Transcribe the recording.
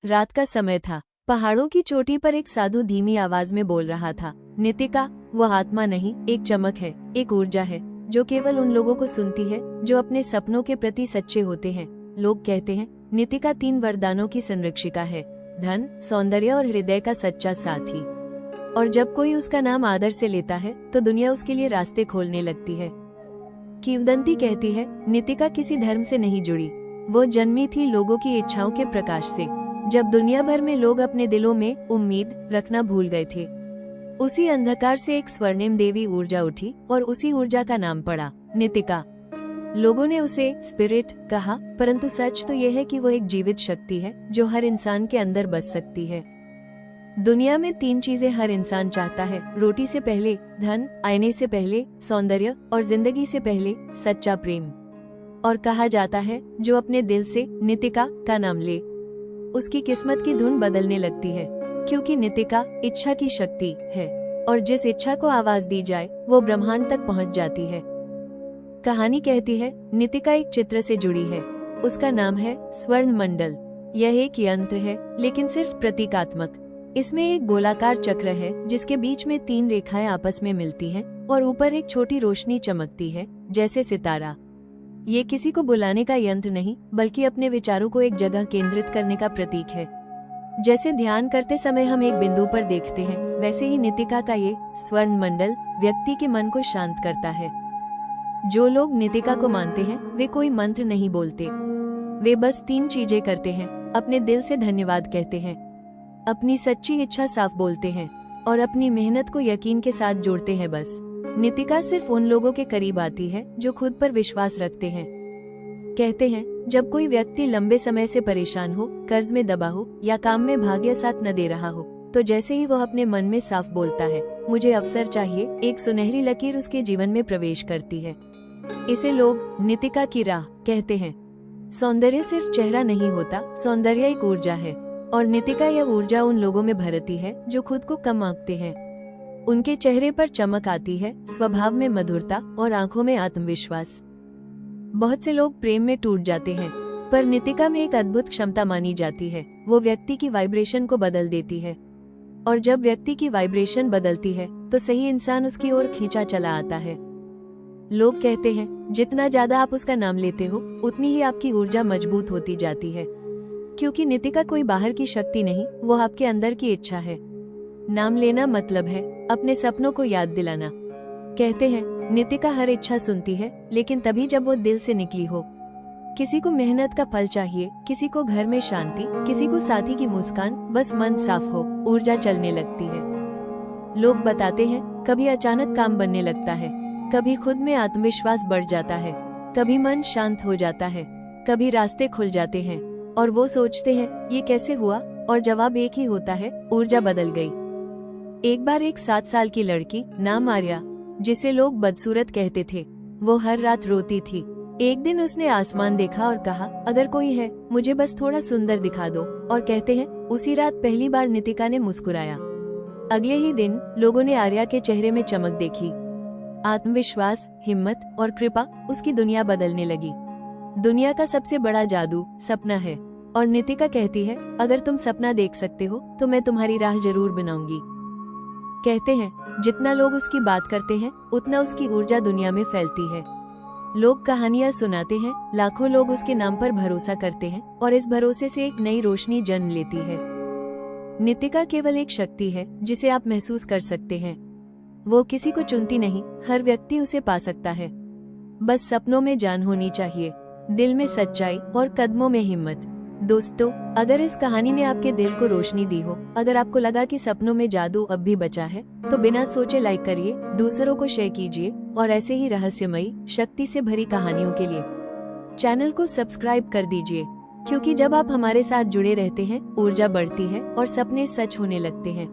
रात का समय था। पहाड़ों की चोटी पर एक साधु धीमी आवाज में बोल रहा था, नितिका, वह आत्मा नहीं, एक चमक है, एक ऊर्जा है जो केवल उन लोगों को सुनती है जो अपने सपनों के प्रति सच्चे होते हैं। लोग कहते हैं नितिका 3 वरदानों की संरक्षिका है, धन, सौंदर्य और हृदय का सच्चा साथी। और जब कोई उसका नाम आदर से लेता है तो दुनिया उसके लिए रास्ते खोलने लगती है। किंवदंती कहती है नितिका किसी धर्म से नहीं जुड़ी, वो जन्मी थी लोगों की इच्छाओं के प्रकाश से। जब दुनिया भर में लोग अपने दिलों में उम्मीद रखना भूल गए थे, उसी अंधकार से एक स्वर्णिम देवी ऊर्जा उठी और उसी ऊर्जा का नाम पड़ा नितिका। लोगों ने उसे स्पिरिट कहा, परंतु सच तो यह है कि वो एक जीवित शक्ति है जो हर इंसान के अंदर बस सकती है। दुनिया में 3 चीजें हर इंसान चाहता है, रोटी से पहले धन, आईने से पहले सौंदर्य और जिंदगी से पहले सच्चा प्रेम। और कहा जाता है जो अपने दिल से नितिका का नाम ले, उसकी किस्मत की धुन बदलने लगती है, क्योंकि नितिका इच्छा की शक्ति है और जिस इच्छा को आवाज दी जाए वो ब्रह्मांड तक पहुंच जाती है। कहानी कहती है नितिका एक चित्र से जुड़ी है, उसका नाम है स्वर्ण मंडल। यह एक यंत्र है लेकिन सिर्फ प्रतीकात्मक। इसमें एक गोलाकार चक्र है जिसके बीच में 3 रेखाएं आपस में मिलती हैं और ऊपर एक छोटी रोशनी चमकती है जैसे सितारा। ये किसी को बुलाने का यंत्र नहीं, बल्कि अपने विचारों को एक जगह केंद्रित करने का प्रतीक है। जैसे ध्यान करते समय हम एक बिंदु पर देखते हैं, वैसे ही नितिका का ये स्वर्ण मंडल व्यक्ति के मन को शांत करता है। जो लोग नितिका को मानते हैं वे कोई मंत्र नहीं बोलते, वे बस 3 चीजें करते हैं, अपने दिल से धन्यवाद कहते हैं, अपनी सच्ची इच्छा साफ बोलते हैं और अपनी मेहनत को यकीन के साथ जोड़ते हैं। बस नितिका सिर्फ उन लोगों के करीब आती है जो खुद पर विश्वास रखते हैं। कहते हैं जब कोई व्यक्ति लंबे समय से परेशान हो, कर्ज में दबा हो या काम में भाग्य साथ न दे रहा हो, तो जैसे ही वह अपने मन में साफ बोलता है मुझे अवसर चाहिए, एक सुनहरी लकीर उसके जीवन में प्रवेश करती है। इसे लोग नितिका की राह कहते हैं। सौंदर्य सिर्फ चेहरा नहीं होता, सौंदर्य एक ऊर्जा है और नितिका यह ऊर्जा उन लोगों में भरती है जो खुद को कम आंकते हैं। उनके चेहरे पर चमक आती है, स्वभाव में मधुरता और आंखों में आत्मविश्वास। बहुत से लोग प्रेम में टूट जाते हैं, पर नितिका में एक अद्भुत क्षमता मानी जाती है, वो व्यक्ति की वाइब्रेशन को बदल देती है। और जब व्यक्ति की वाइब्रेशन बदलती है तो सही इंसान उसकी ओर खींचा चला आता है। लोग कहते हैं जितना ज्यादा आप उसका नाम लेते हो उतनी ही आपकी ऊर्जा मजबूत होती जाती है, क्योंकि नितिका कोई बाहर की शक्ति नहीं, वो आपके अंदर की इच्छा है। नाम लेना मतलब है अपने सपनों को याद दिलाना। कहते हैं नितिका हर इच्छा सुनती है, लेकिन तभी जब वो दिल से निकली हो। किसी को मेहनत का फल चाहिए, किसी को घर में शांति, किसी को साथी की मुस्कान, बस मन साफ हो, ऊर्जा चलने लगती है। लोग बताते हैं कभी अचानक काम बनने लगता है, कभी खुद में आत्मविश्वास बढ़ जाता है, कभी मन शांत हो जाता है, कभी रास्ते खुल जाते हैं और वो सोचते हैं ये कैसे हुआ, और जवाब एक ही होता है, ऊर्जा बदल गई। एक बार एक 7 साल की लड़की नाम आर्या, जिसे लोग बदसूरत कहते थे, वो हर रात रोती थी। एक दिन उसने आसमान देखा और कहा अगर कोई है मुझे बस थोड़ा सुंदर दिखा दो। और कहते हैं उसी रात पहली बार नितिका ने मुस्कुराया। अगले ही दिन लोगों ने आर्या के चेहरे में चमक देखी, आत्मविश्वास, हिम्मत और कृपा। उसकी दुनिया बदलने लगी। दुनिया का सबसे बड़ा जादू सपना है, और नितिका कहती है अगर तुम सपना देख सकते हो तो मैं तुम्हारी राह जरूर बनाऊंगी। कहते हैं जितना लोग उसकी बात करते हैं उतना उसकी ऊर्जा दुनिया में फैलती है। लोग कहानियां सुनाते हैं, लाखों लोग उसके नाम पर भरोसा करते हैं और इस भरोसे से एक नई रोशनी जन्म लेती है। नितिका केवल एक शक्ति है जिसे आप महसूस कर सकते हैं। वो किसी को चुनती नहीं, हर व्यक्ति उसे पा सकता है। बस सपनों में जान होनी चाहिए, दिल में सच्चाई और कदमों में हिम्मत। दोस्तों, अगर इस कहानी ने आपके दिल को रोशनी दी हो, अगर आपको लगा कि सपनों में जादू अब भी बचा है, तो बिना सोचे लाइक करिए, दूसरों को शेयर कीजिए और ऐसे ही रहस्यमयी, शक्ति से भरी कहानियों के लिए चैनल को सब्सक्राइब कर दीजिए, क्योंकि जब आप हमारे साथ जुड़े रहते हैं ऊर्जा बढ़ती है और सपने सच होने लगते हैं।